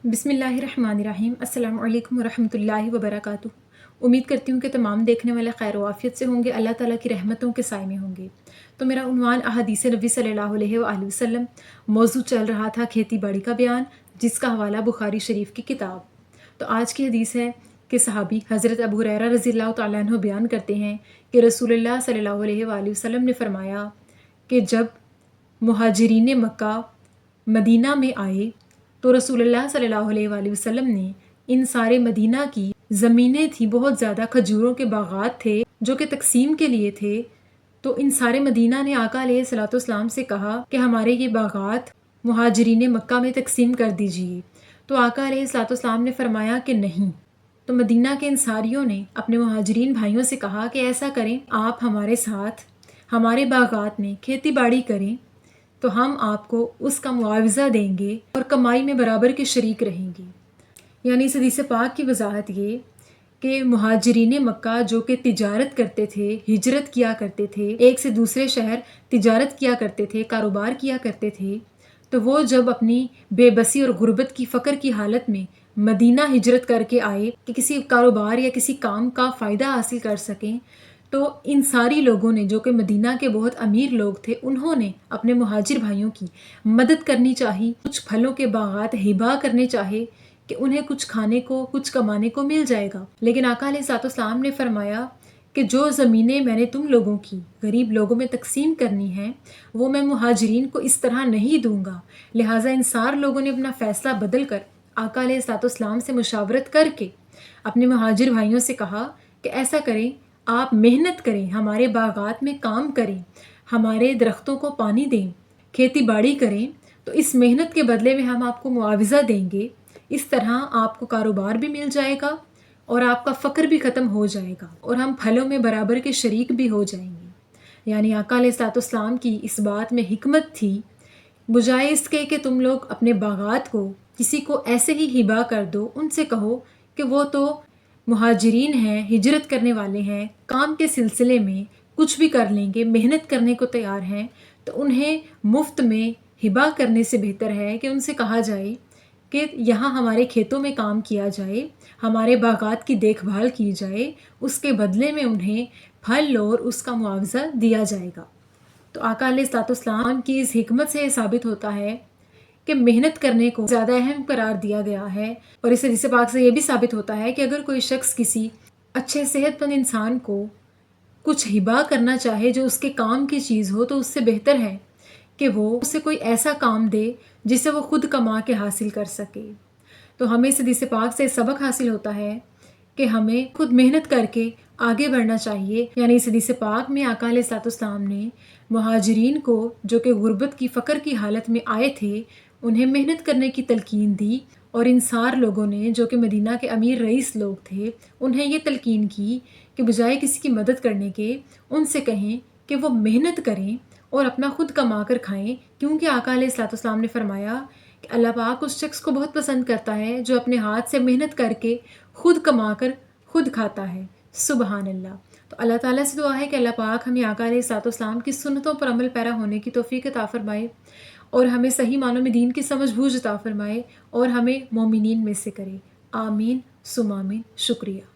बिस्मिल्लाहिर्रहमानिर्रहीम। अस्सलाम वालेकुम वरहमतुल्लाहि वबरकातुहू। उम्मीद करती हूँ कि तमाम देखने वाले खैर वाफ़ियत से होंगे, अल्लाह ताला की रहमतों के साए में होंगे। तो मेरा उन्वान अहादीस नबी सल्लल्लाहु अलैहि वसल्लम मौजू चल रहा था खेती बाड़ी का बयान, जिसका हवाला बुखारी शरीफ की किताब। तो आज की हदीस है कि सहाबी हज़रत अबू हुरैरा रज़ियल्लाहु तआला अन्हु बयान करते हैं कि रसूलुल्लाह सल्लल्लाहु अलैहि वसल्लम ने फ़रमाया कि जब मुहाजिरीन मक्का मदीना में आए तो रसूलुल्लाह सल्लल्लाहु अलैहि वसल्लम ने इन सारे मदीना की ज़मीनें थी, बहुत ज़्यादा खजूरों के बागात थे जो कि तकसीम के लिए थे। तो इन सारे मदीना ने आका अलैहिस्सलाम से कहा कि हमारे ये बागात मुहाजिरीन मक्का में तकसीम कर दीजिए। तो आका अलैहिस्सलाम ने फरमाया कि नहीं। तो मदीना के अंसारियों ने अपने मुहाजिरीन भाइयों से कहा कि ऐसा करें, आप हमारे साथ हमारे बागात में खेती बाड़ी करें तो हम आपको उसका मुआवजा देंगे और कमाई में बराबर के शरीक रहेंगे। यानी इस हदीस पाक की वजाहत ये कि मुहाजिरीन मक्का जो कि तिजारत करते थे, हिजरत किया करते थे, एक से दूसरे शहर तिजारत किया करते थे, कारोबार किया करते थे, तो वो जब अपनी बेबसी और गुर्बत की फ़क्र की हालत में मदीना हिजरत करके आए कि किसी कारोबार या किसी काम का फ़ायदा हासिल कर सकें, तो इन सारी लोगों ने, जो कि मदीना के बहुत अमीर लोग थे, उन्होंने अपने मुहाजिर भाइयों की मदद करनी चाहिए, कुछ फलों के बागात हिबा करने चाहे कि उन्हें कुछ खाने को, कुछ कमाने को मिल जाएगा। लेकिन आका अलैहिस्सलाम ने फरमाया कि जो ज़मीनें मैंने तुम लोगों की गरीब लोगों में तकसीम करनी हैं, वो मैं मुहाजिरीन को इस तरह नहीं दूंगा। लिहाजा इंसार लोगों ने अपना फ़ैसला बदल कर आका अलैहिस्सलाम से मुशावरत करके अपने मुहाजिर भाइयों से कहा कि ऐसा करें, आप मेहनत करें, हमारे बागात में काम करें, हमारे दरख्तों को पानी दें, खेती बाड़ी करें, तो इस मेहनत के बदले में हम आपको मुआवजा देंगे। इस तरह आपको कारोबार भी मिल जाएगा और आपका फ़क्र भी ख़त्म हो जाएगा और हम फलों में बराबर के शरीक भी हो जाएंगे। यानी आका अलैहिस्सलाम की इस बात में हिकमत थी, बजाय इसके कि तुम लोग अपने बागात को किसी को ऐसे ही हिबा कर दो, उनसे कहो कि वो तो मुहाजिरीन हैं, हिजरत करने वाले हैं, काम के सिलसिले में कुछ भी कर लेंगे, मेहनत करने को तैयार हैं, तो उन्हें मुफ्त में हिबा करने से बेहतर है कि उनसे कहा जाए कि यहाँ हमारे खेतों में काम किया जाए, हमारे बागात की देखभाल की जाए, उसके बदले में उन्हें फल और उसका मुआवजा दिया जाएगा। तो आका अलैहिस्सलाम की इस हिकमत से ये साबित होता है कि मेहनत करने को ज़्यादा अहम करार दिया गया है। और इस हदीस पाक से ये भी साबित होता है कि अगर कोई शख्स किसी अच्छे सेहतमंद इंसान को कुछ हिबा करना चाहे जो उसके काम की चीज़ हो, तो उससे बेहतर है कि वो उसे कोई ऐसा काम दे जिसे वो खुद कमा के हासिल कर सके। तो हमें इस हदीस पाक से सबक हासिल होता है कि हमें खुद मेहनत करके आगे बढ़ना चाहिए। यानी इस हदीस पाक में आका अलैहिस्सलाम ने मुहाजिरीन को, जो कि गुर्बत की फ़क्र की हालत में आए थे, उन्हें मेहनत करने की तलकीन दी और इंसार लोगों ने, जो कि मदीना के अमीर रईस लोग थे, उन्हें ये तलकीन की कि बजाय किसी की मदद करने के उनसे कहें कि वो मेहनत करें और अपना खुद कमा कर खाएँ, क्योंकि आका अलैहिस्सलाम ने फरमाया कि अल्लाह पाक उस शख्स को बहुत पसंद करता है जो अपने हाथ से मेहनत करके खुद कमा कर खुद खाता है। सुबहान अल्लाह। तो अल्लाह ताला से दुआ है कि अल्लाह पाक हमें आका अलैहिस्सलाम की सुन्नतों पर अमल पैरा होने की तौफीक अता फरमाए और हमें सही मानों में दीन की समझ बूझ अता फरमाए और हमें मोमिनीन में से करे। आमीन सुम आमीन। शुक्रिया।